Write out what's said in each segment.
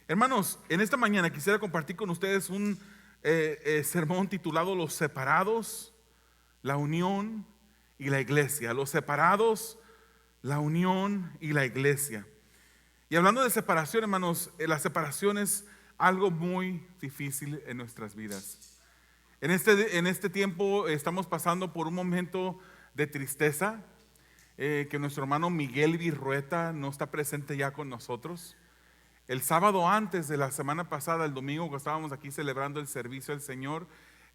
Hermanos, en esta mañana quisiera compartir con ustedes un sermón titulado Los separados, la unión y la iglesia. Los separados, la unión y la iglesia. Y hablando de separación, hermanos, la separación es algo muy difícil en nuestras vidas. En este tiempo estamos pasando por un momento de tristeza, que nuestro hermano Miguel Virrueta no está presente ya con nosotros. El sábado antes de la semana pasada, el domingo que estábamos aquí celebrando el servicio del Señor,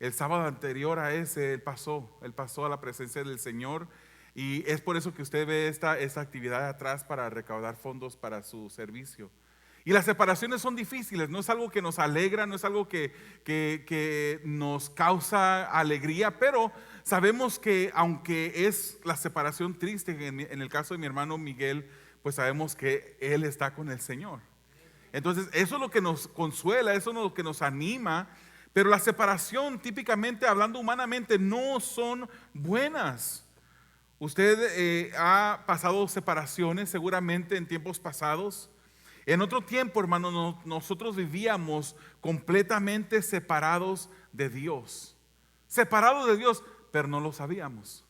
el sábado anterior a ese, él pasó a la presencia del Señor. Y es por eso que usted ve esta actividad atrás para recaudar fondos para su servicio. Y las separaciones son difíciles, no es algo que nos alegra, no es algo que nos causa alegría, pero sabemos que aunque es la separación triste, en el caso de mi hermano Miguel, pues sabemos que él está con el Señor. Entonces eso es lo que nos consuela, eso es lo que nos anima. Pero la separación, típicamente hablando humanamente, no son buenas. Usted ha pasado separaciones seguramente en tiempos pasados. En otro tiempo, hermano, nosotros vivíamos completamente separados de Dios. Separados de Dios, pero no lo sabíamos.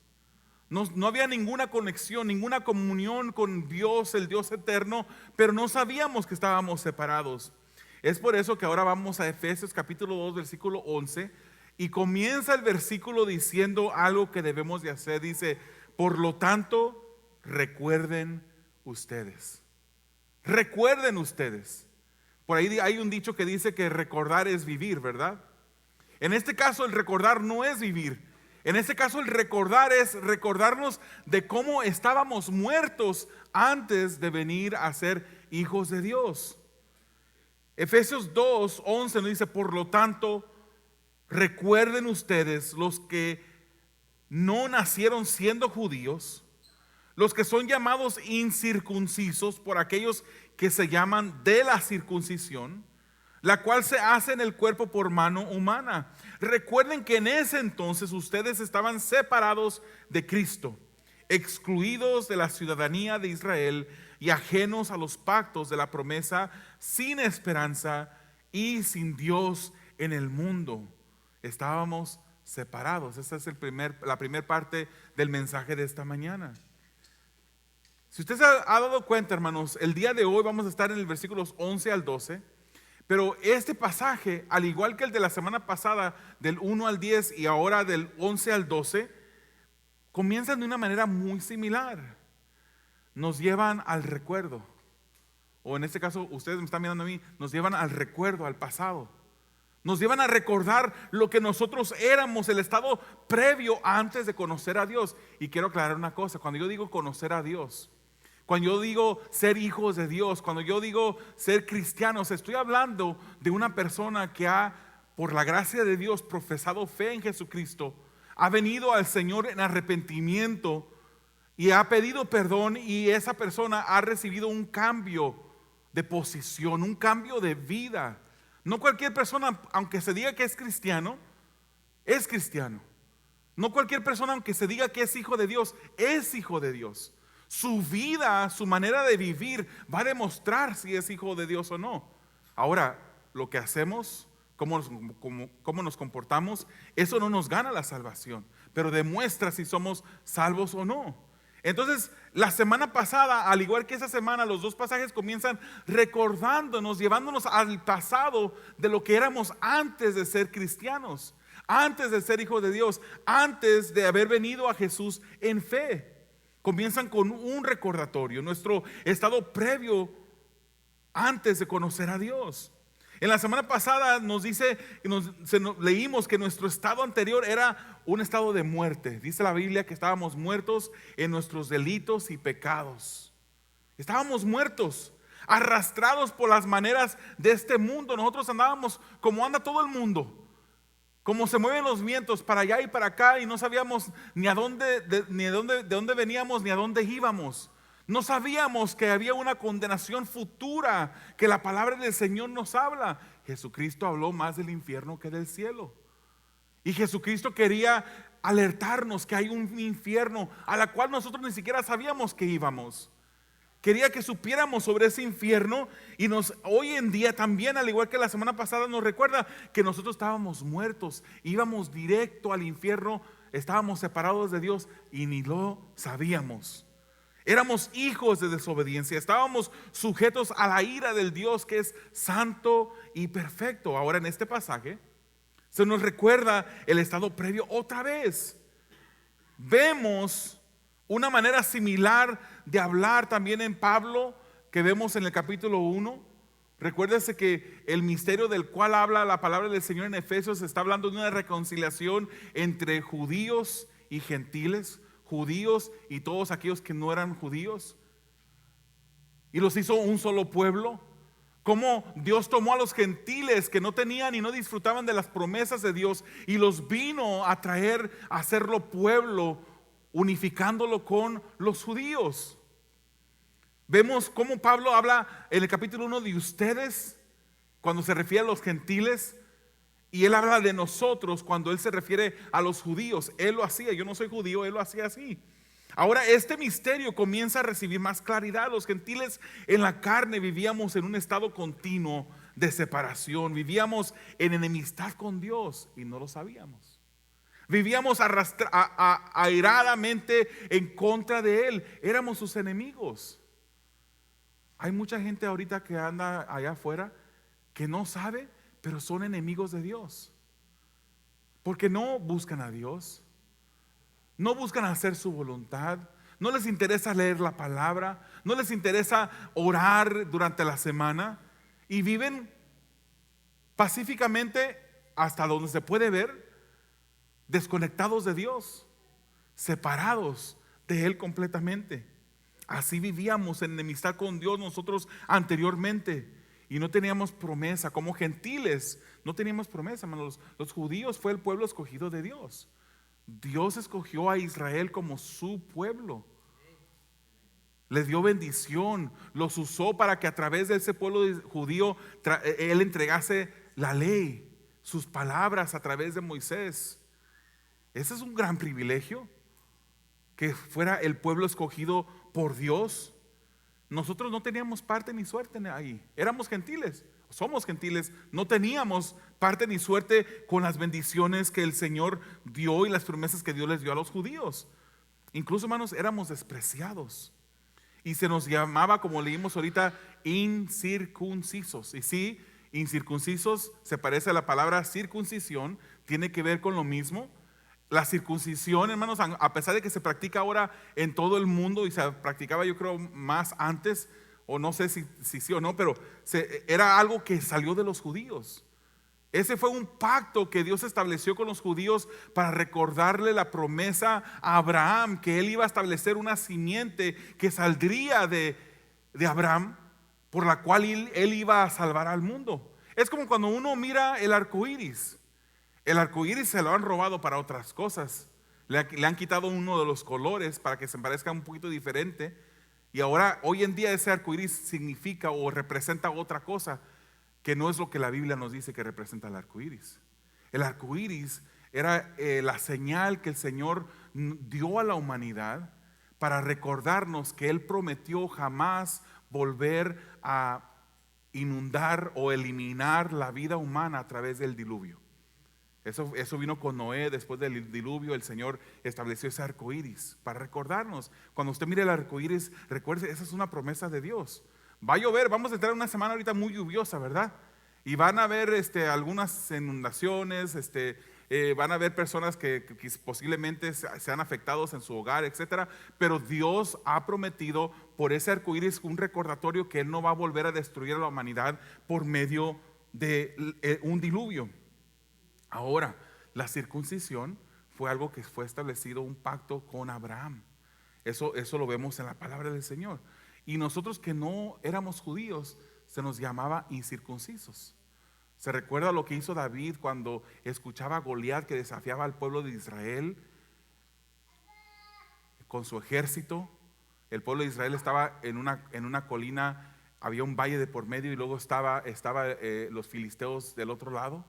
No había ninguna conexión, ninguna comunión con Dios, el Dios eterno, pero no sabíamos que estábamos separados. Es por eso que ahora vamos a Efesios capítulo 2, versículo 11, y comienza el versículo diciendo algo que debemos de hacer. Dice: por lo tanto, recuerden ustedes. Recuerden ustedes. Por ahí hay un dicho que dice que recordar es vivir, ¿verdad? En este caso el recordar no es vivir. En este caso el recordar es recordarnos de cómo estábamos muertos antes de venir a ser hijos de Dios. Efesios 2, 11 nos dice: por lo tanto, recuerden ustedes los que no nacieron siendo judíos, los que son llamados incircuncisos por aquellos que se llaman de la circuncisión, la cual se hace en el cuerpo por mano humana. Recuerden que en ese entonces ustedes estaban separados de Cristo, excluidos de la ciudadanía de Israel y ajenos a los pactos de la promesa, sin esperanza y sin Dios en el mundo. Estábamos separados. Esa es la primera parte del mensaje de esta mañana. Si usted se ha dado cuenta, hermanos, el día de hoy vamos a estar en el versículos 11 al 12. Pero este pasaje, al igual que el de la semana pasada, del 1 al 10 y ahora del 11 al 12, comienzan de una manera muy similar. Nos llevan al recuerdo. O en este caso, ustedes me están mirando a mí, nos llevan al recuerdo, al pasado. Nos llevan a recordar lo que nosotros éramos, el estado previo antes de conocer a Dios. Y quiero aclarar una cosa: cuando yo digo conocer a Dios, cuando yo digo ser hijos de Dios, cuando yo digo ser cristianos, estoy hablando de una persona que ha, por la gracia de Dios, profesado fe en Jesucristo, ha venido al Señor en arrepentimiento y ha pedido perdón, y esa persona ha recibido un cambio de posición, un cambio de vida. No cualquier persona, aunque se diga que es cristiano, es cristiano. No cualquier persona, aunque se diga que es hijo de Dios, es hijo de Dios. Su vida, su manera de vivir va a demostrar si es hijo de Dios o no. Ahora, lo que hacemos, cómo nos comportamos, eso no nos gana la salvación, pero demuestra si somos salvos o no. Entonces, la semana pasada, al igual que esa semana, los dos pasajes comienzan recordándonos, llevándonos al pasado de lo que éramos antes de ser cristianos, antes de ser hijos de Dios, antes de haber venido a Jesús en fe. Comienzan con un recordatorio, nuestro estado previo antes de conocer a Dios. En la semana pasada leímos que nuestro estado anterior era un estado de muerte. Dice la Biblia que estábamos muertos en nuestros delitos y pecados. Estábamos muertos, arrastrados por las maneras de este mundo. Nosotros andábamos como anda todo el mundo, como se mueven los vientos para allá y para acá, y no sabíamos ni de dónde veníamos ni a dónde íbamos. No sabíamos que había una condenación futura, que la palabra del Señor nos habla. Jesucristo habló más del infierno que del cielo. Y Jesucristo quería alertarnos que hay un infierno a la cual nosotros ni siquiera sabíamos que íbamos. Quería que supiéramos sobre ese infierno y hoy en día también, al igual que la semana pasada, nos recuerda que nosotros estábamos muertos, íbamos directo al infierno, estábamos separados de Dios y ni lo sabíamos. Éramos hijos de desobediencia, estábamos sujetos a la ira del Dios que es santo y perfecto. Ahora en este pasaje se nos recuerda el estado previo otra vez. Vemos una manera similar de hablar también en Pablo que vemos en el capítulo 1. Recuérdese que el misterio del cual habla la palabra del Señor en Efesios está hablando de una reconciliación entre judíos y gentiles, judíos y todos aquellos que no eran judíos, y los hizo un solo pueblo. Cómo Dios tomó a los gentiles que no tenían y no disfrutaban de las promesas de Dios y los vino a traer a hacerlo pueblo, unificándolo con los judíos. Vemos cómo Pablo habla en el capítulo 1 de ustedes cuando se refiere a los gentiles, y él habla de nosotros cuando él se refiere a los judíos. Él lo hacía, yo no soy judío, él lo hacía así. Ahora este misterio comienza a recibir más claridad. Los gentiles en la carne vivíamos en un estado continuo de separación, vivíamos en enemistad con Dios y no lo sabíamos. Vivíamos airadamente en contra de Él, éramos sus enemigos. Hay mucha gente ahorita que anda allá afuera que no sabe, pero son enemigos de Dios, porque no buscan a Dios, no buscan hacer su voluntad, no les interesa leer la palabra, no les interesa orar durante la semana, y viven pacíficamente, hasta donde se puede ver, desconectados de Dios, separados de Él completamente. Así vivíamos en enemistad con Dios nosotros anteriormente, y no teníamos promesa. Como gentiles no teníamos promesa, hermanos. Los judíos fue el pueblo escogido de Dios. Dios escogió a Israel como su pueblo, les dio bendición, los usó para que a través de ese pueblo judío Él entregase la ley, sus palabras a través de Moisés. Ese es un gran privilegio, que fuera el pueblo escogido por Dios. Nosotros no teníamos parte ni suerte ahí, éramos gentiles, somos gentiles, no teníamos parte ni suerte con las bendiciones que el Señor dio y las promesas que Dios les dio a los judíos. Incluso, hermanos, éramos despreciados y se nos llamaba, como leímos ahorita, incircuncisos. Y sí, incircuncisos se parece a la palabra circuncisión, tiene que ver con lo mismo. La circuncisión, hermanos, a pesar de que se practica ahora en todo el mundo y se practicaba, yo creo, más antes, o no sé si sí o no, pero era algo que salió de los judíos. Ese fue un pacto que Dios estableció con los judíos para recordarle la promesa a Abraham, que él iba a establecer una simiente que saldría de Abraham, por la cual él iba a salvar al mundo. Es como cuando uno mira el arco iris. El arco iris se lo han robado para otras cosas. Le han quitado uno de los colores para que se parezca un poquito diferente. Y ahora, hoy en día, ese arco iris significa o representa otra cosa, que no es lo que la Biblia nos dice que representa el arco iris. El arco iris era la señal que el Señor dio a la humanidad para recordarnos que Él prometió jamás volver a inundar o eliminar la vida humana a través del diluvio. Eso vino con Noé. Después del diluvio el Señor estableció ese arco iris para recordarnos. Cuando usted mire el arco iris, recuerde, esa es una promesa de Dios. Va a llover, vamos a entrar en una semana ahorita muy lluviosa, ¿verdad? Y van a haber algunas inundaciones, van a haber personas que posiblemente sean afectados en su hogar, etcétera. Pero Dios ha prometido por ese arco iris un recordatorio que Él no va a volver a destruir a la humanidad por medio de un diluvio. Ahora, la circuncisión fue algo que fue establecido, un pacto con Abraham. Eso lo vemos en la palabra del Señor. Y nosotros que no éramos judíos, se nos llamaba incircuncisos. Se recuerda lo que hizo David cuando escuchaba a Goliat, que desafiaba al pueblo de Israel con su ejército. El pueblo de Israel estaba en una colina, había un valle de por medio, y luego estaba los filisteos del otro lado.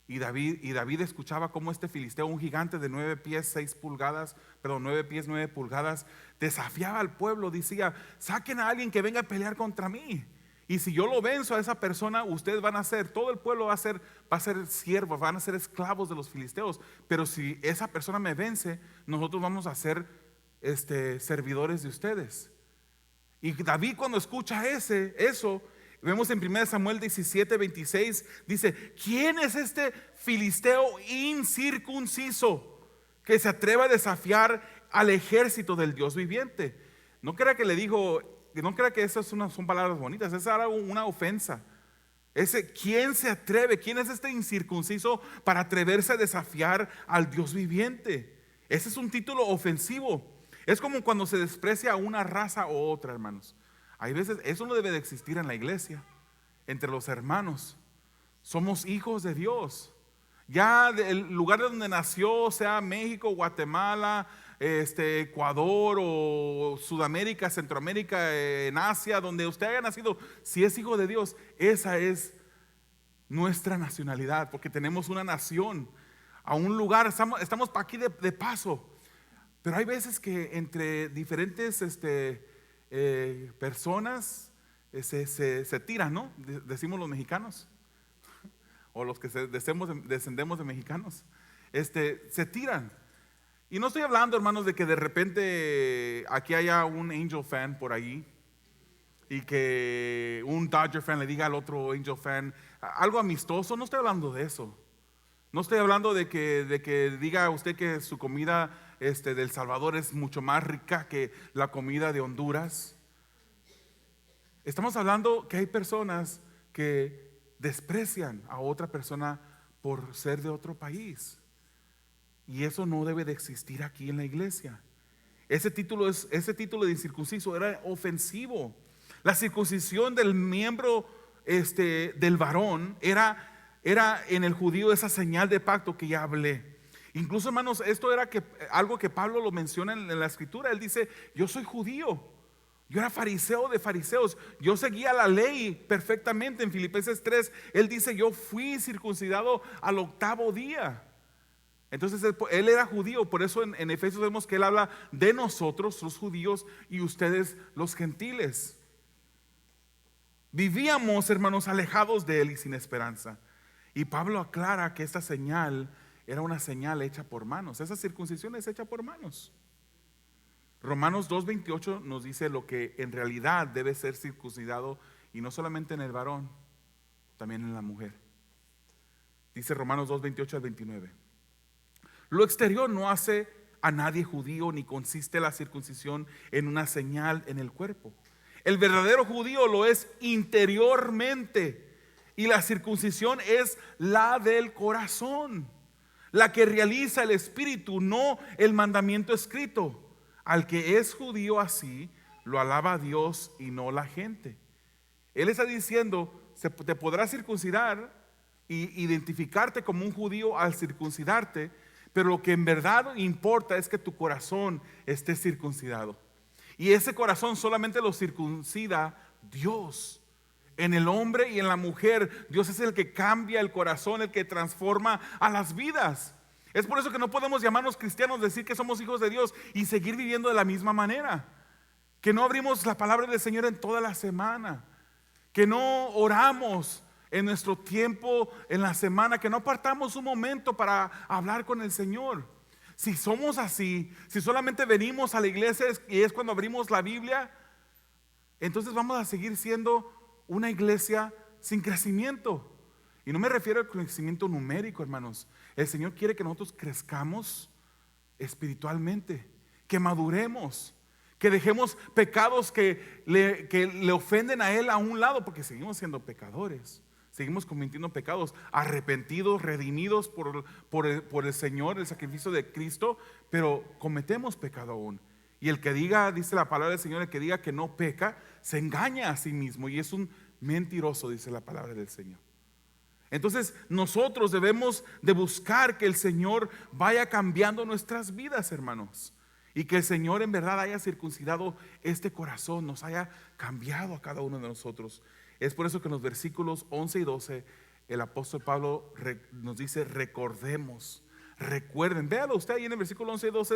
Y David escuchaba cómo este filisteo, un gigante de 9 pies 6 pulgadas, perdón, 9 pies 9 pulgadas, desafiaba al pueblo. Decía: saquen a alguien que venga a pelear contra mí. Y si yo lo venzo a esa persona, ustedes van a ser, todo el pueblo va a ser siervos, van a ser esclavos de los filisteos. Pero si esa persona me vence, nosotros vamos a ser servidores de ustedes. Y David, cuando escucha eso, vemos en 1 Samuel 17:26, dice: ¿quién es este filisteo incircunciso que se atreve a desafiar al ejército del Dios viviente? No crea que le dijo, no crea que esas son palabras bonitas, esa era una ofensa. ¿Quién se atreve? ¿Quién es este incircunciso para atreverse a desafiar al Dios viviente? Ese es un título ofensivo. Es como cuando se desprecia a una raza u otra, hermanos. Hay veces, eso no debe de existir en la iglesia, entre los hermanos. Somos hijos de Dios. Ya el lugar de donde nació, sea México, Guatemala, Ecuador o Sudamérica, Centroamérica, en Asia, donde usted haya nacido, si es hijo de Dios, esa es nuestra nacionalidad, porque tenemos una nación, a un lugar, estamos aquí de paso. Pero hay veces que entre diferentes personas se tiran, ¿no? Decimos los mexicanos, o los que descendemos de mexicanos, se tiran. Y no estoy hablando, hermanos, de que de repente aquí haya un Angel fan por ahí y que un Dodger fan le diga al otro Angel fan algo amistoso. No estoy hablando de eso. No estoy hablando de que diga usted que su comida del Salvador es mucho más rica que la comida de Honduras. Estamos hablando que hay personas que desprecian a otra persona por ser de otro país. Y eso no debe de existir aquí en la iglesia. Ese título de incircunciso era ofensivo. La circuncisión del miembro del varón era en el judío esa señal de pacto que ya hablé. Incluso, hermanos, esto era algo que Pablo lo menciona en la escritura. Él dice: yo soy judío, yo era fariseo de fariseos, yo seguía la ley perfectamente. En Filipenses 3 él dice: yo fui circuncidado al 8º día. Entonces él era judío. Por eso en Efesios vemos que él habla de nosotros los judíos y ustedes los gentiles. Vivíamos, hermanos, alejados de él y sin esperanza. Y Pablo aclara que esta señal era una señal hecha por manos. Esa circuncisión es hecha por manos. Romanos 2:28 nos dice lo que en realidad debe ser circuncidado, y no solamente en el varón, también en la mujer. Dice Romanos 2:28 al 29: lo exterior no hace a nadie judío, ni consiste la circuncisión en una señal en el cuerpo. El verdadero judío lo es interiormente, y la circuncisión es la del corazón, la que realiza el espíritu, no el mandamiento escrito. Al que es judío así, lo alaba a Dios y no la gente. Él está diciendo: te podrás circuncidar e identificarte como un judío al circuncidarte, pero lo que en verdad importa es que tu corazón esté circuncidado. Y ese corazón solamente lo circuncida Dios. En el hombre y en la mujer, Dios es el que cambia el corazón, el que transforma a las vidas. Es por eso que no podemos llamarnos cristianos, decir que somos hijos de Dios y seguir viviendo de la misma manera. Que no abrimos la palabra del Señor en toda la semana. Que no oramos en nuestro tiempo en la semana. Que no apartamos un momento para hablar con el Señor. Si somos así, si solamente venimos a la iglesia y es cuando abrimos la Biblia, entonces vamos a seguir siendo una iglesia sin crecimiento. Y no me refiero al crecimiento numérico, hermanos. El Señor quiere que nosotros crezcamos espiritualmente, que maduremos, que dejemos pecados que le ofenden a Él a un lado, porque seguimos siendo pecadores, seguimos cometiendo pecados, arrepentidos, redimidos por el Señor, el sacrificio de Cristo, pero cometemos pecado aún. Y el que diga, dice la palabra del Señor, el que diga que no peca, se engaña a sí mismo y es un mentiroso, dice la palabra del Señor. Entonces nosotros debemos de buscar que el Señor vaya cambiando nuestras vidas, hermanos, y que el Señor en verdad haya circuncidado este corazón, nos haya cambiado a cada uno de nosotros. Es por eso que en los versículos 11 y 12 el apóstol Pablo nos dice recordemos, recuerden. Véalo usted ahí en el versículo 11 y 12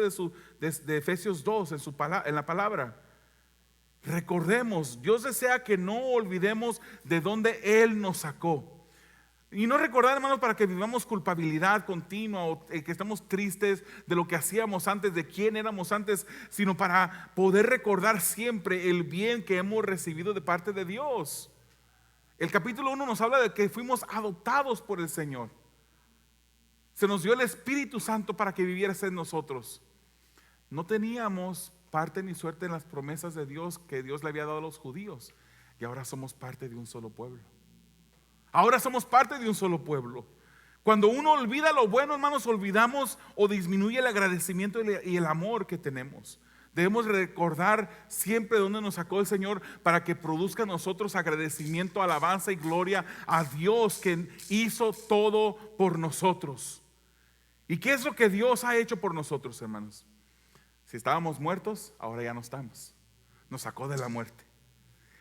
de Efesios 2 en la palabra. Recordemos, Dios desea que no olvidemos de dónde Él nos sacó. Y no recordar, hermanos, para que vivamos culpabilidad continua o que estemos tristes de lo que hacíamos antes, de quién éramos antes, sino para poder recordar siempre el bien que hemos recibido de parte de Dios. El capítulo 1 nos habla de que fuimos adoptados por el Señor. Se nos dio el Espíritu Santo para que viviese en nosotros. No teníamos parte ni suerte en las promesas de Dios que Dios le había dado a los judíos, y ahora somos parte de un solo pueblo. Ahora somos parte de un solo pueblo. Cuando uno olvida lo bueno, hermanos, olvidamos o disminuye el agradecimiento y el amor que tenemos. Debemos recordar siempre de dónde nos sacó el Señor para que produzca en nosotros agradecimiento, alabanza y gloria a Dios que hizo todo por nosotros. ¿Y qué es lo que Dios ha hecho por nosotros, hermanos? Si estábamos muertos, ahora ya no estamos. Nos sacó de la muerte.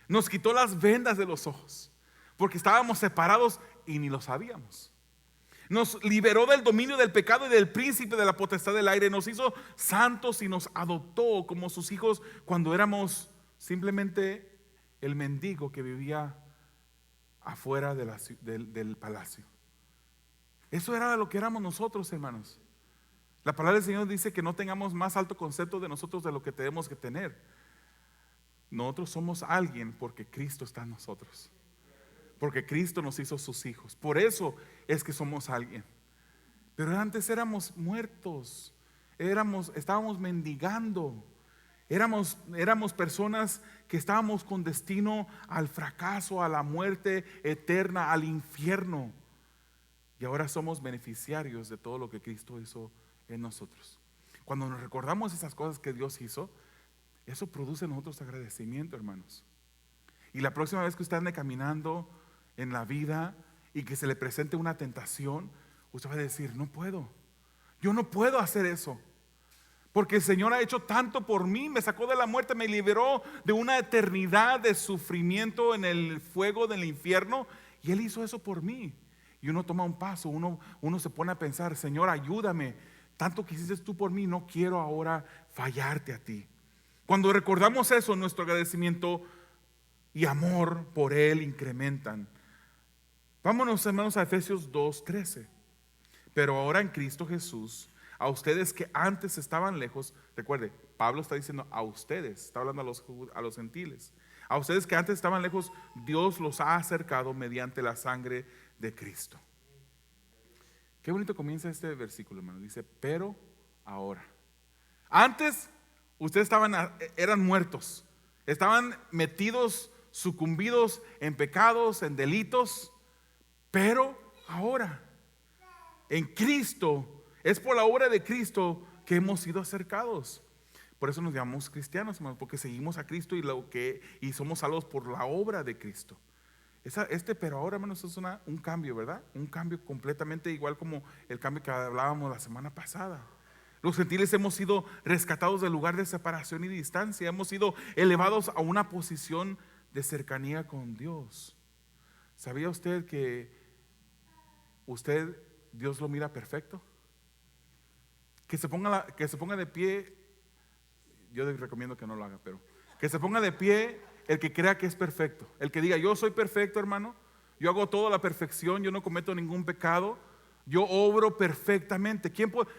Nos quitó las vendas de los ojos, porque estábamos separados y ni lo sabíamos. Nos liberó del dominio del pecado y del príncipe de la potestad del aire. Nos hizo santos y nos adoptó como sus hijos cuando éramos simplemente el mendigo que vivía afuera del palacio. Eso era lo que éramos nosotros, hermanos. La palabra del Señor dice que no tengamos más alto concepto de nosotros de lo que tenemos que tener. Nosotros somos alguien porque Cristo está en nosotros. Porque Cristo nos hizo sus hijos. Por eso es que somos alguien. Pero antes éramos muertos. Estábamos mendigando. Éramos personas que estábamos con destino al fracaso, a la muerte eterna, al infierno. Y ahora somos beneficiarios de todo lo que Cristo hizo en nosotros. Cuando nos recordamos esas cosas que Dios hizo, eso produce en nosotros agradecimiento, hermanos. Y la próxima vez que usted ande caminando en la vida y que se le presente una tentación, usted va a decir: no puedo, yo no puedo hacer eso, porque el Señor ha hecho tanto por mí, me sacó de la muerte, me liberó de una eternidad de sufrimiento en el fuego del infierno, y Él hizo eso por mí. Y uno toma un paso, uno se pone a pensar: Señor, ayúdame, tanto que hiciste tú por mí, no quiero ahora fallarte a ti. Cuando recordamos eso, nuestro agradecimiento y amor por Él incrementan. Vámonos, hermanos, a Efesios 2:13. Pero ahora en Cristo Jesús, a ustedes que antes estaban lejos, recuerde, Pablo está diciendo a ustedes, está hablando a los gentiles. A ustedes que antes estaban lejos, Dios los ha acercado mediante la sangre de Cristo. Qué bonito comienza este versículo, hermano. Dice: pero ahora. Antes ustedes eran muertos, estaban metidos, sucumbidos en pecados, en delitos. Pero ahora, en Cristo, es por la obra de Cristo que hemos sido acercados. Por eso nos llamamos cristianos, hermanos, porque seguimos a Cristo y somos salvos por la obra de Cristo. Pero ahora, hermanos, es un cambio, ¿verdad? Un cambio completamente igual como el cambio que hablábamos la semana pasada. Los gentiles hemos sido rescatados del lugar de separación y distancia. Hemos sido elevados a una posición de cercanía con Dios. ¿Sabía usted que Dios lo mira perfecto? Que se ponga de pie. Yo les recomiendo que no lo haga, pero que se ponga de pie el que crea que es perfecto. El que diga: yo soy perfecto, hermano, yo hago todo a la perfección, yo no cometo ningún pecado, yo obro perfectamente. ¿Quién puede?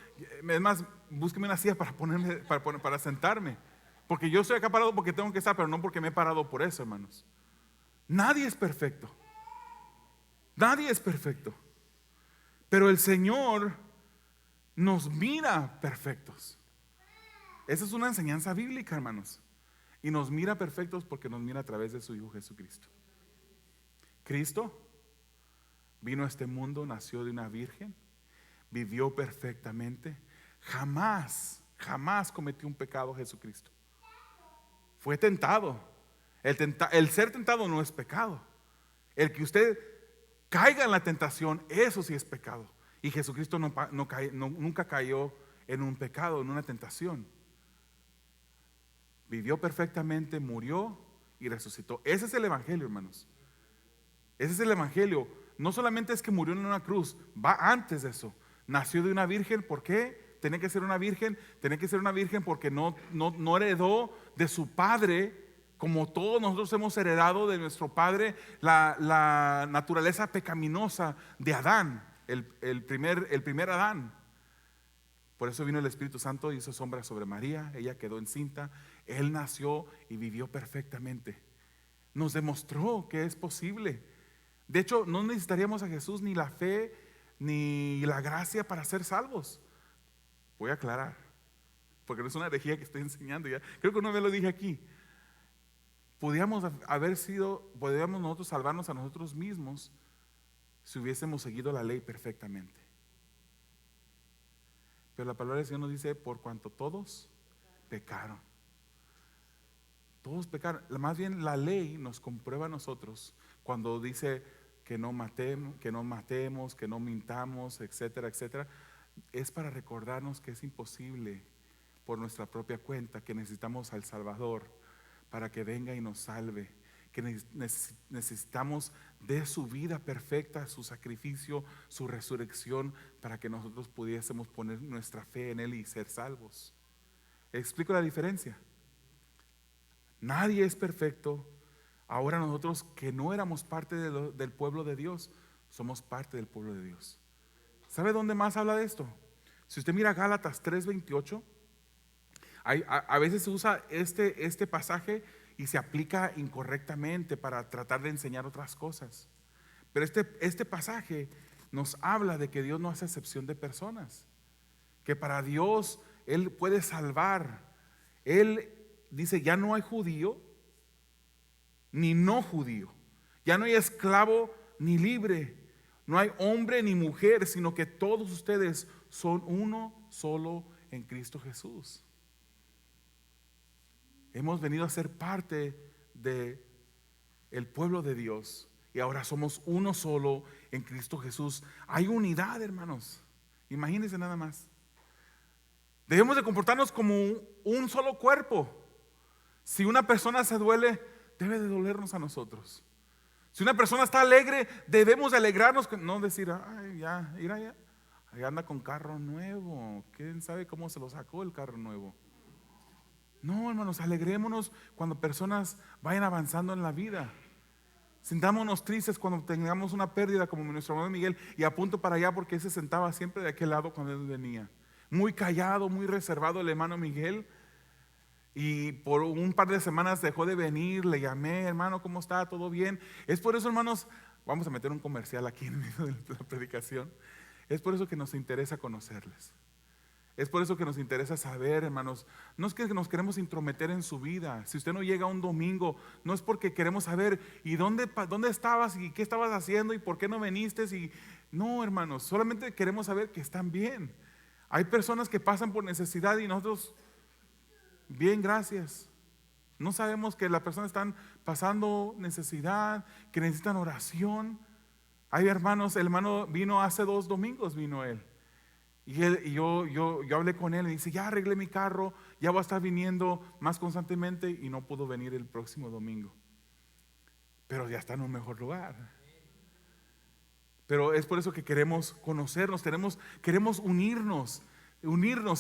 Es más, búsqueme una silla para sentarme, porque yo estoy acá parado porque tengo que estar, pero no porque me he parado por eso, hermanos. Nadie es perfecto. Nadie es perfecto. Pero el Señor nos mira perfectos. Esa es una enseñanza bíblica, hermanos. Y nos mira perfectos porque nos mira a través de su Hijo Jesucristo. Cristo vino a este mundo, nació de una virgen, vivió perfectamente. Jamás cometió un pecado Jesucristo. Fue tentado. El ser tentado no es pecado. El que usted caiga en la tentación, eso sí es pecado. Y Jesucristo nunca cayó en un pecado, en una tentación. Vivió perfectamente, murió y resucitó. Ese es el evangelio, hermanos. Ese es el evangelio. no solamente es que murió en una cruz, va antes de eso. Nació de una virgen, ¿por qué? Tenía que ser una virgen, porque no heredó de su padre, como todos nosotros hemos heredado de nuestro padre, la naturaleza pecaminosa de Adán, el primer Adán. Por eso vino el Espíritu Santo y hizo sombra sobre María, ella quedó encinta, él nació y vivió perfectamente. Nos demostró que es posible. De hecho, no necesitaríamos a Jesús ni la fe ni la gracia para ser salvos. Voy a aclarar, porque no es una herejía que estoy enseñando ya. Creo que no me lo dije aquí. Podríamos nosotros salvarnos a nosotros mismos si hubiésemos seguido la ley perfectamente. Pero la palabra del Señor nos dice: por cuanto todos pecaron. Todos pecaron. Más bien la ley nos comprueba a nosotros cuando dice que no matemos, que no mintamos, etcétera, etcétera. Es para recordarnos que es imposible por nuestra propia cuenta, que necesitamos al Salvador para que venga y nos salve, que necesitamos de su vida perfecta, su sacrificio, su resurrección, para que nosotros pudiésemos poner nuestra fe en Él y ser salvos. ¿Explico la diferencia? Nadie es perfecto. Ahora nosotros, que no éramos parte del pueblo de Dios, somos parte del pueblo de Dios. ¿Sabe dónde más habla de esto? Si usted mira Gálatas 3:28, a veces se usa este pasaje y se aplica incorrectamente para tratar de enseñar otras cosas. Pero este pasaje nos habla de que Dios no hace excepción de personas, que para Dios Él puede salvar. Él dice: ya no hay judío ni no judío, ya no hay esclavo ni libre, no hay hombre ni mujer, sino que todos ustedes son uno solo en Cristo Jesús. Hemos venido a ser parte del pueblo de Dios y ahora somos uno solo en Cristo Jesús. Hay unidad, hermanos. Imagínense nada más. Debemos de comportarnos como un solo cuerpo. Si una persona se duele, debe de dolernos a nosotros. Si una persona está alegre, debemos de alegrarnos, no decir: ay, ya, mira, ya, ahí anda con carro nuevo, quién sabe cómo se lo sacó el carro nuevo. No, hermanos, alegrémonos cuando personas vayan avanzando en la vida. Sintámonos tristes cuando tengamos una pérdida, como nuestro hermano Miguel, y apunto para allá porque él se sentaba siempre de aquel lado cuando él venía. Muy callado, muy reservado el hermano Miguel. Y por un par de semanas dejó de venir. Le llamé: hermano, ¿cómo está? ¿Todo bien? Es por eso, hermanos, vamos a meter un comercial aquí en medio de la predicación. Es por eso que nos interesa conocerles. Es por eso que nos interesa saber, hermanos. No es que nos queremos intrometer en su vida. Si usted no llega un domingo, no es porque queremos saber: ¿y dónde estabas? ¿Y qué estabas haciendo? ¿Y por qué no viniste? No, hermanos, solamente queremos saber que están bien. Hay personas que pasan por necesidad y nosotros: bien, gracias. No sabemos que las personas están pasando necesidad, que necesitan oración. Hay hermanos, el hermano vino hace 2 domingos, vino él. Y yo hablé con él y dice: ya arreglé mi carro, ya voy a estar viniendo más constantemente, y no pudo venir el próximo domingo. Pero ya está en un mejor lugar. Pero es por eso que queremos conocernos, queremos unirnos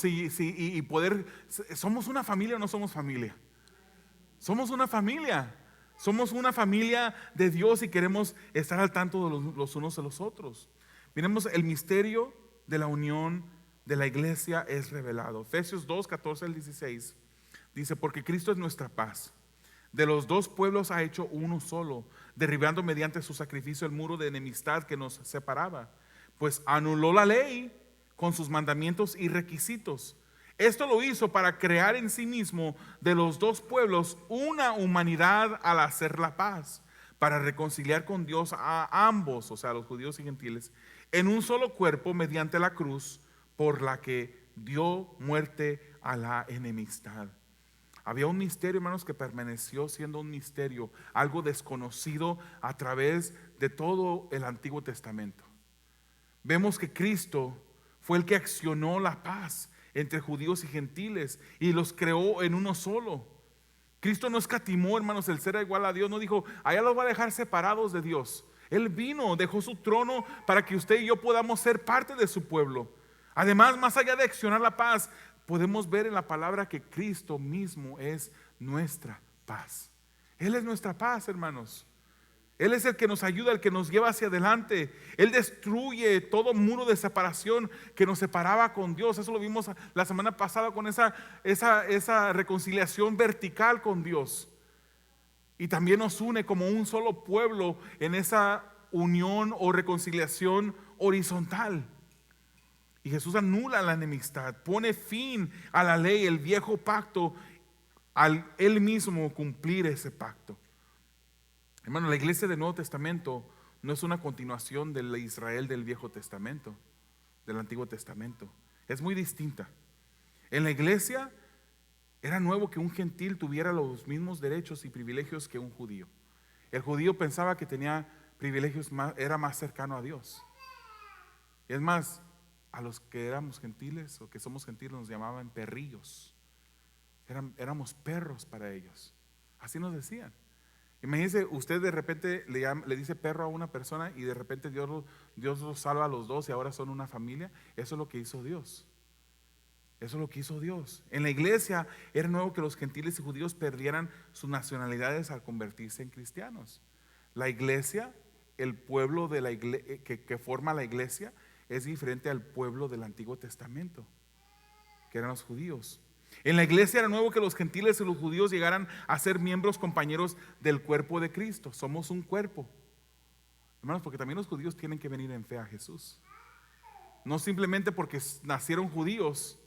y poder. ¿Somos una familia o no somos familia? Somos una familia. Somos una familia de Dios y queremos estar al tanto de los unos de los otros. Miremos, el misterio de la unión de la iglesia es revelado. Efesios 2:14-16 dice: porque Cristo es nuestra paz. De los 2 pueblos ha hecho uno solo, derribando mediante su sacrificio el muro de enemistad que nos separaba. Pues anuló la ley con sus mandamientos y requisitos. Esto lo hizo para crear en sí mismo de los 2 pueblos una humanidad al hacer la paz, para reconciliar con Dios a ambos, o sea, a los judíos y gentiles, en un solo cuerpo mediante la cruz, por la que dio muerte a la enemistad. Había un misterio, hermanos, que permaneció siendo un misterio, algo desconocido a través de todo el Antiguo Testamento. Vemos que Cristo fue el que accionó la paz entre judíos y gentiles y los creó en uno solo. Cristo no escatimó, hermanos, el ser igual a Dios. No dijo: allá los va a dejar separados de Dios. Él vino, dejó su trono para que usted y yo podamos ser parte de su pueblo. Además, más allá de accionar la paz, podemos ver en la palabra que Cristo mismo es nuestra paz. Él es nuestra paz, hermanos. Él es el que nos ayuda, el que nos lleva hacia adelante. Él destruye todo muro de separación que nos separaba con Dios. Eso lo vimos la semana pasada con esa reconciliación vertical con Dios. Y también nos une como un solo pueblo en esa unión o reconciliación horizontal. Y Jesús anula la enemistad, pone fin a la ley, el viejo pacto, al Él mismo cumplir ese pacto. Hermano, la iglesia del Nuevo Testamento no es una continuación de la Israel del Viejo Testamento, del Antiguo Testamento. Es muy distinta. En la iglesia era nuevo que un gentil tuviera los mismos derechos y privilegios que un judío. El judío pensaba que tenía privilegios, era más cercano a Dios. Es más, a los que éramos gentiles o que somos gentiles nos llamaban perrillos. Éramos perros para ellos. Así nos decían. Imagínense, usted de repente le dice perro a una persona y de repente Dios los salva a los dos y ahora son una familia. Eso es lo que hizo Dios. Eso es lo que hizo Dios. En la iglesia era nuevo que los gentiles y judíos perdieran sus nacionalidades al convertirse en cristianos. La iglesia, el pueblo de la que forma la iglesia, es diferente al pueblo del Antiguo Testamento, que eran los judíos. En la iglesia era nuevo que los gentiles y los judíos llegaran a ser miembros, compañeros del cuerpo de Cristo. Somos un cuerpo, hermanos, porque también los judíos tienen que venir en fe a Jesús. No simplemente porque nacieron judíos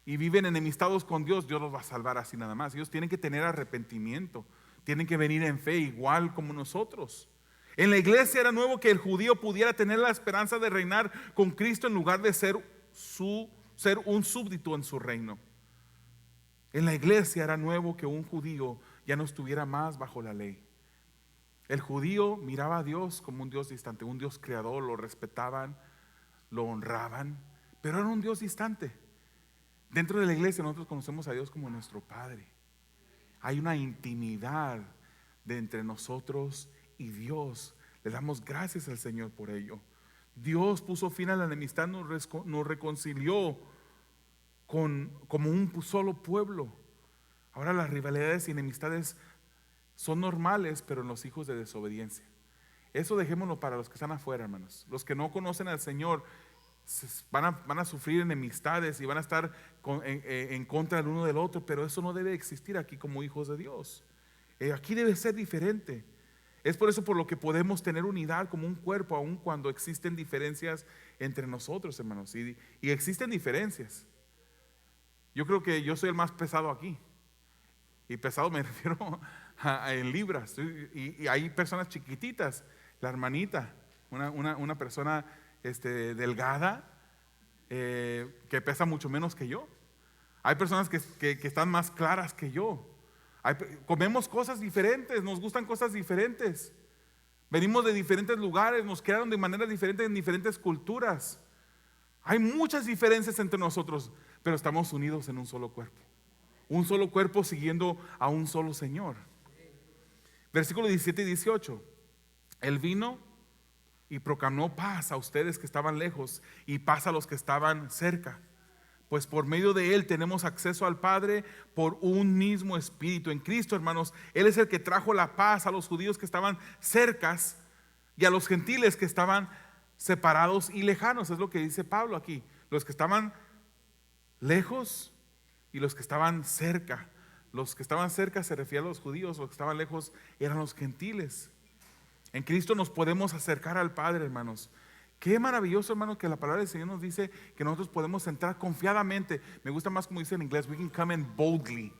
y viven enemistados con Dios, Dios los va a salvar así nada más. Ellos tienen que tener arrepentimiento, tienen que venir en fe igual como nosotros. En la iglesia era nuevo que el judío pudiera tener la esperanza de reinar con Cristo en lugar de ser un súbdito en su reino. En la iglesia era nuevo que un judío ya no estuviera más bajo la ley. El judío miraba a Dios como un Dios distante, un Dios creador, lo respetaban, lo honraban, pero era un Dios distante. Dentro de la iglesia nosotros conocemos a Dios como nuestro Padre. Hay una intimidad de entre nosotros y Dios. Le damos gracias al Señor por ello. Dios puso fin a la enemistad, nos reconcilió como un solo pueblo. Ahora las rivalidades y enemistades son normales, pero en los hijos de desobediencia. Eso dejémoslo para los que están afuera, hermanos. Los que no conocen al Señor van a sufrir enemistades y van a estar en contra el uno del otro, pero eso no debe existir aquí como hijos de Dios. Aquí debe ser diferente. Es por eso por lo que podemos tener unidad como un cuerpo, aun cuando existen diferencias entre nosotros, hermanos. Y existen diferencias. Yo creo que yo soy el más pesado aquí. Y pesado me refiero en libras. Y hay personas chiquititas. La hermanita, una persona delgada, que pesa mucho menos que yo. Hay personas que están más claras que yo. Comemos cosas diferentes, nos gustan cosas diferentes, venimos de diferentes lugares, nos crearon de manera diferente en diferentes culturas. Hay muchas diferencias entre nosotros, pero estamos unidos en un solo cuerpo siguiendo a un solo Señor. Versículos 17 y 18. Él vino y proclamó paz a ustedes que estaban lejos y paz a los que estaban cerca. Pues por medio de Él tenemos acceso al Padre por un mismo Espíritu. En Cristo, hermanos, Él es el que trajo la paz a los judíos que estaban cercas y a los gentiles que estaban separados y lejanos. Es lo que dice Pablo aquí. Los que estaban lejos y los que estaban cerca. Los que estaban cerca se refiere a los judíos, los que estaban lejos eran los gentiles. En Cristo nos podemos acercar al Padre, hermanos. Qué maravilloso, hermano, que la palabra del Señor nos dice que nosotros podemos entrar confiadamente. Me gusta más como dice en inglés, we can come in boldly.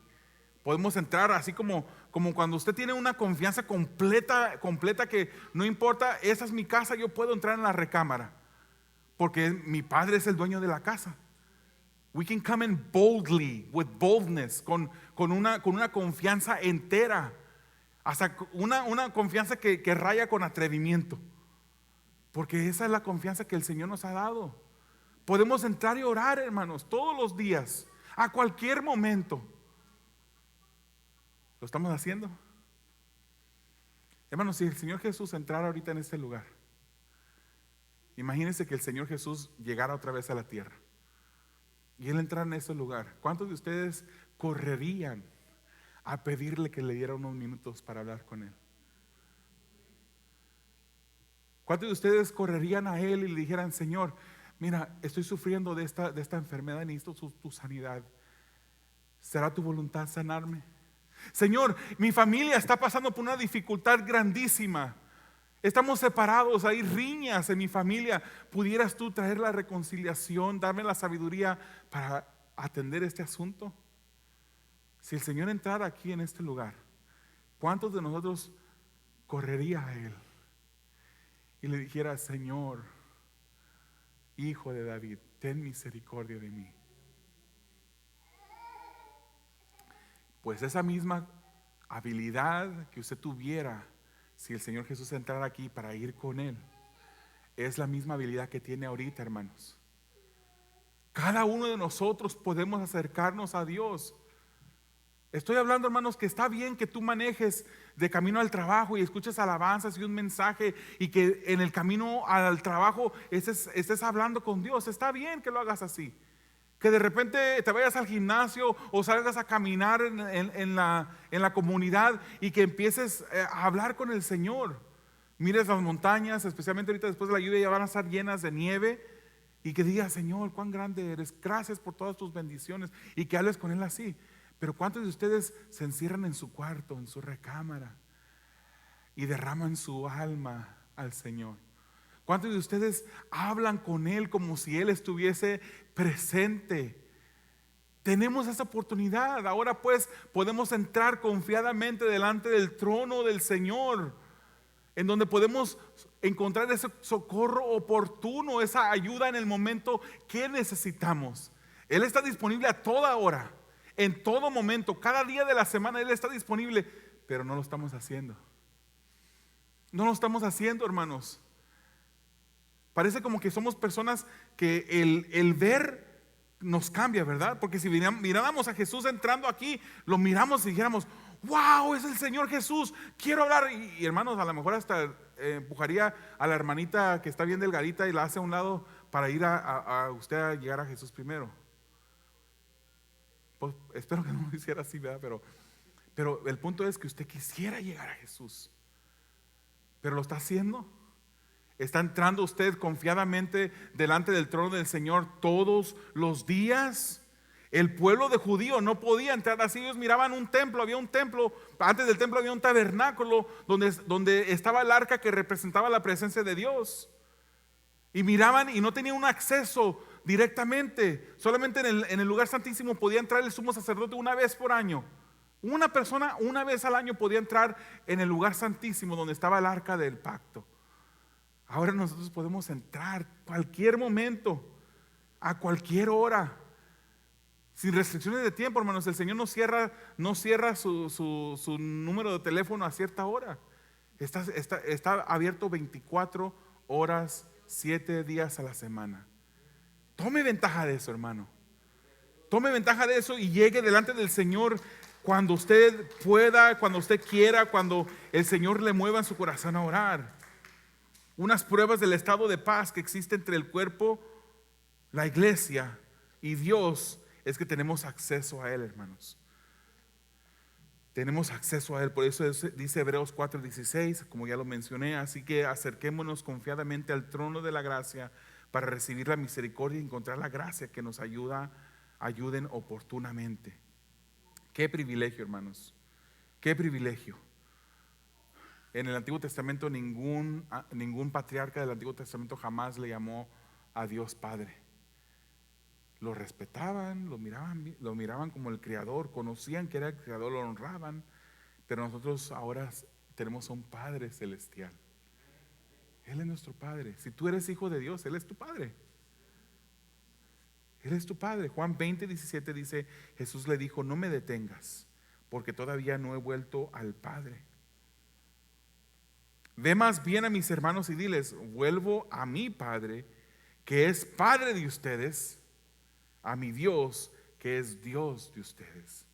Podemos entrar así como cuando usted tiene una confianza completa que no importa, esa es mi casa, yo puedo entrar en la recámara porque mi Padre es el dueño de la casa. We can come in boldly, with boldness, con una confianza entera, hasta una confianza que raya con atrevimiento. Porque esa es la confianza que el Señor nos ha dado. Podemos entrar y orar, hermanos, todos los días, a cualquier momento. ¿Lo estamos haciendo? Hermanos, si el Señor Jesús entrara ahorita en este lugar, imagínense que el Señor Jesús llegara otra vez a la tierra y Él entrara en este lugar. ¿Cuántos de ustedes correrían a pedirle que le diera unos minutos para hablar con Él? ¿Cuántos de ustedes correrían a Él y le dijeran: Señor, mira, estoy sufriendo de esta enfermedad, necesito tu sanidad, ¿será tu voluntad sanarme? Señor, mi familia está pasando por una dificultad grandísima, estamos separados, hay riñas en mi familia, ¿pudieras tú traer la reconciliación, darme la sabiduría para atender este asunto? Si el Señor entrara aquí en este lugar, ¿cuántos de nosotros correría a Él y le dijera: Señor, Hijo de David, ten misericordia de mí? Pues esa misma habilidad que usted tuviera si el Señor Jesús entrara aquí para ir con Él, es la misma habilidad que tiene ahorita, hermanos. Cada uno de nosotros podemos acercarnos a Dios. Estoy hablando, hermanos, que está bien que tú manejes de camino al trabajo y escuches alabanzas y un mensaje, y que en el camino al trabajo estés hablando con Dios. Está bien que lo hagas así. Que de repente te vayas al gimnasio o salgas a caminar en la comunidad y que empieces a hablar con el Señor. Mires las montañas, especialmente ahorita después de la lluvia, ya van a estar llenas de nieve, y que digas: Señor, cuán grande eres, gracias por todas tus bendiciones, y que hables con Él así. Pero ¿cuántos de ustedes se encierran en su cuarto, en su recámara, y derraman su alma al Señor? ¿Cuántos de ustedes hablan con Él como si Él estuviese presente? Tenemos esa oportunidad. Ahora pues podemos entrar confiadamente delante del trono del Señor, en donde podemos encontrar ese socorro oportuno, esa ayuda en el momento que necesitamos. Él está disponible a toda hora, en todo momento, cada día de la semana Él está disponible, pero no lo estamos haciendo. No lo estamos haciendo, hermanos. Parece como que somos personas que el ver nos cambia, ¿verdad? Porque si miráramos a Jesús entrando aquí, lo miramos y dijéramos: wow, es el Señor Jesús, quiero hablar. Y hermanos, a lo mejor hasta empujaría a la hermanita que está bien delgadita y la hace a un lado para ir a usted a llegar a Jesús primero. Pues espero que no lo hiciera así, ¿verdad? Pero el punto es que usted quisiera llegar a Jesús, pero lo está haciendo. ¿Está entrando usted confiadamente delante del trono del Señor todos los días? El pueblo de judío no podía entrar así. Ellos miraban un templo, había un templo, antes del templo había un tabernáculo donde estaba el arca que representaba la presencia de Dios. Y miraban y no tenían un acceso directamente. Solamente en el lugar santísimo podía entrar el sumo sacerdote una vez por año. Una persona una vez al año podía entrar en el lugar santísimo donde estaba el arca del pacto. Ahora nosotros podemos entrar cualquier momento, a cualquier hora, sin restricciones de tiempo, hermanos. El Señor no cierra su número de teléfono a cierta hora. Está abierto 24 horas, 7 días a la semana. Tome ventaja de eso, hermano. Tome ventaja de eso y llegue delante del Señor cuando usted pueda, cuando usted quiera, cuando el Señor le mueva en su corazón a orar. Unas pruebas del estado de paz que existe entre el cuerpo, la iglesia y Dios, es que tenemos acceso a Él, hermanos. Tenemos acceso a Él. Por eso dice Hebreos 4:16, como ya lo mencioné: así que acerquémonos confiadamente al trono de la gracia para recibir la misericordia y encontrar la gracia que nos ayuden oportunamente. Qué privilegio, hermanos. Qué privilegio. En el Antiguo Testamento ningún patriarca del Antiguo Testamento jamás le llamó a Dios Padre. Lo respetaban, lo miraban como el Creador, conocían que era el Creador, lo honraban. Pero nosotros ahora tenemos a un Padre celestial. Él es nuestro Padre. Si tú eres hijo de Dios, Él es tu Padre. Él es tu Padre. Juan 20:17 dice: Jesús le dijo: no me detengas, porque todavía no he vuelto al Padre. Ve más bien a mis hermanos y diles: vuelvo a mi Padre, que es Padre de ustedes, a mi Dios, que es Dios de ustedes.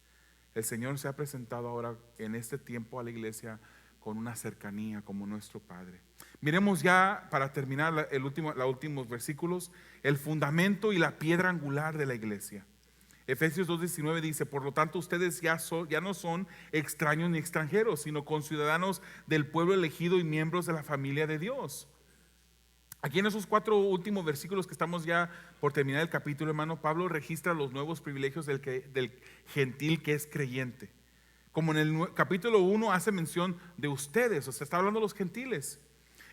El Señor se ha presentado ahora en este tiempo a la iglesia con una cercanía como nuestro Padre. Miremos ya para terminar los últimos versículos, el fundamento y la piedra angular de la iglesia. Efesios 2:19 dice: por lo tanto ustedes ya no son extraños ni extranjeros, sino conciudadanos del pueblo elegido y miembros de la familia de Dios. Aquí en esos 4 últimos versículos que estamos ya por terminar el capítulo, hermano, Pablo registra los nuevos privilegios del gentil que es creyente. Como en el capítulo 1 hace mención de ustedes, o sea, está hablando de los gentiles.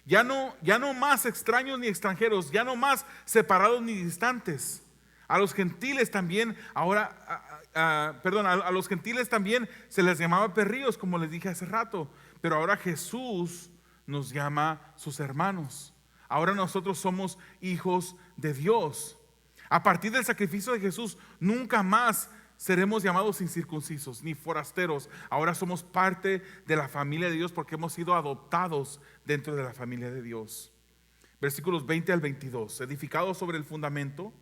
Ya no más extraños ni extranjeros, ya no más separados ni distantes. A los gentiles también, a los gentiles también se les llamaba perrillos, como les dije hace rato. Pero ahora Jesús nos llama sus hermanos. Ahora nosotros somos hijos de Dios. A partir del sacrificio de Jesús, nunca más seremos llamados incircuncisos ni forasteros. Ahora somos parte de la familia de Dios porque hemos sido adoptados dentro de la familia de Dios. Versículos 20 al 22. Edificados sobre el fundamento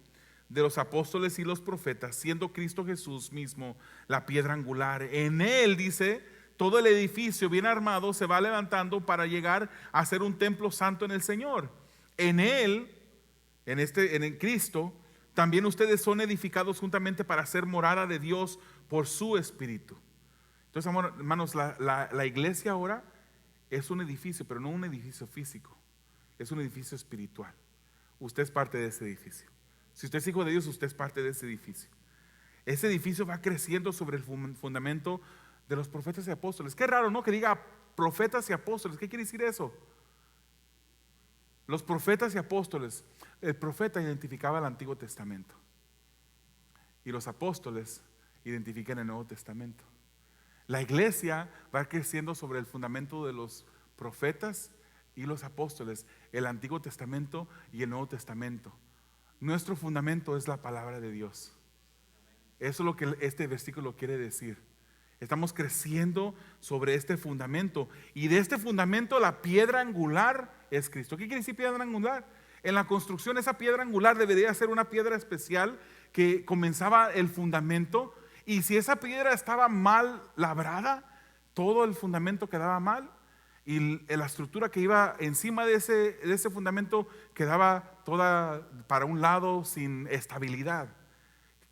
de los apóstoles y los profetas, siendo Cristo Jesús mismo la piedra angular. En Él, dice, todo el edificio bien armado se va levantando para llegar a ser un templo santo en el Señor. En Él, en Cristo, también ustedes son edificados juntamente para ser morada de Dios por su Espíritu. Entonces, hermanos, la iglesia ahora es un edificio, pero no un edificio físico, es un edificio espiritual. Usted es parte de ese edificio. Si usted es hijo de Dios, usted es parte de ese edificio. Ese edificio va creciendo sobre el fundamento de los profetas y apóstoles. Qué raro, ¿no? Que diga profetas y apóstoles. ¿Qué quiere decir eso? Los profetas y apóstoles. El profeta identificaba el Antiguo Testamento y los apóstoles identifican el Nuevo Testamento. La iglesia va creciendo sobre el fundamento de los profetas y los apóstoles, el Antiguo Testamento y el Nuevo Testamento. Nuestro fundamento es la palabra de Dios. Eso es lo que este versículo quiere decir. Estamos creciendo sobre este fundamento, y de este fundamento la piedra angular es Cristo. ¿Qué quiere decir piedra angular? En la construcción, esa piedra angular debería ser una piedra especial que comenzaba el fundamento, y si esa piedra estaba mal labrada, todo el fundamento quedaba mal, y la estructura que iba encima de ese fundamento quedaba toda para un lado sin estabilidad.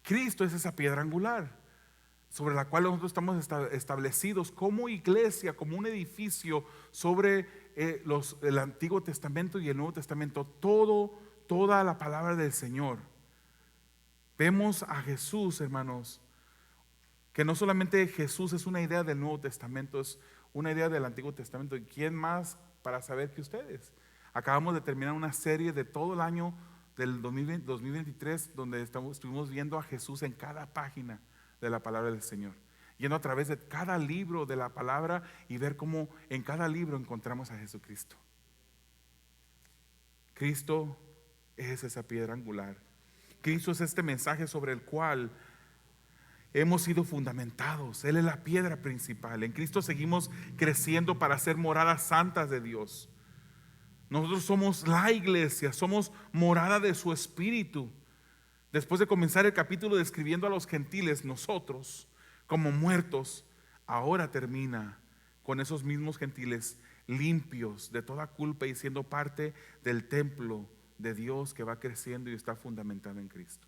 Cristo es esa piedra angular sobre la cual nosotros estamos establecidos como iglesia, como un edificio sobre el Antiguo Testamento y el Nuevo Testamento, toda la palabra del Señor. Vemos a Jesús, hermanos, que no solamente Jesús es una idea del Nuevo Testamento, es una idea del Antiguo Testamento. ¿Y quién más para saber que ustedes? Acabamos de terminar una serie de todo el año del 2023 donde estuvimos viendo a Jesús en cada página de la palabra del Señor, yendo a través de cada libro de la palabra y ver cómo en cada libro encontramos a Jesucristo. Cristo es esa piedra angular. Cristo es este mensaje sobre el cual hemos sido fundamentados. Él es la piedra principal. En Cristo seguimos creciendo para ser moradas santas de Dios. Nosotros somos la iglesia, somos morada de su Espíritu. Después de comenzar el capítulo describiendo a los gentiles, nosotros como muertos, ahora termina con esos mismos gentiles limpios de toda culpa y siendo parte del templo de Dios que va creciendo y está fundamentado en Cristo.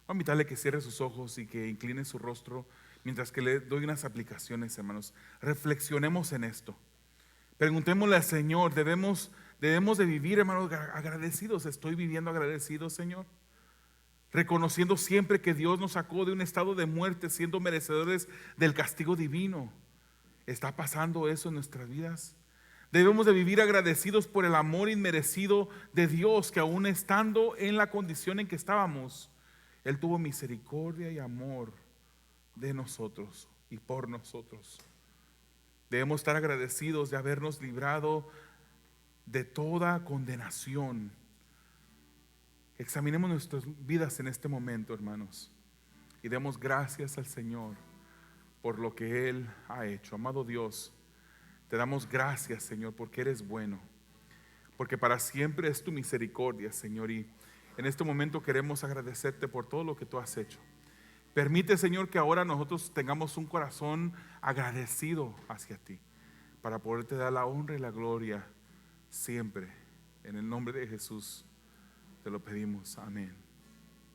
Voy a invitarle que cierre sus ojos y que incline su rostro mientras que le doy unas aplicaciones, hermanos. Reflexionemos en esto. Preguntémosle al Señor, debemos de vivir, hermanos, agradecidos. ¿Estoy viviendo agradecido, Señor? Reconociendo siempre que Dios nos sacó de un estado de muerte, siendo merecedores del castigo divino. ¿Está pasando eso en nuestras vidas? Debemos de vivir agradecidos por el amor inmerecido de Dios, que aún estando en la condición en que estábamos, Él tuvo misericordia y amor de nosotros y por nosotros. Debemos estar agradecidos de habernos librado de toda condenación. Examinemos nuestras vidas en este momento, hermanos, y demos gracias al Señor por lo que Él ha hecho. Amado Dios, te damos gracias, Señor, porque eres bueno, porque para siempre es tu misericordia, Señor, y en este momento queremos agradecerte por todo lo que tú has hecho. Permite, Señor, que ahora nosotros tengamos un corazón agradecido hacia ti. para poderte dar la honra y la gloria siempre. En el nombre de Jesús te lo pedimos. Amén.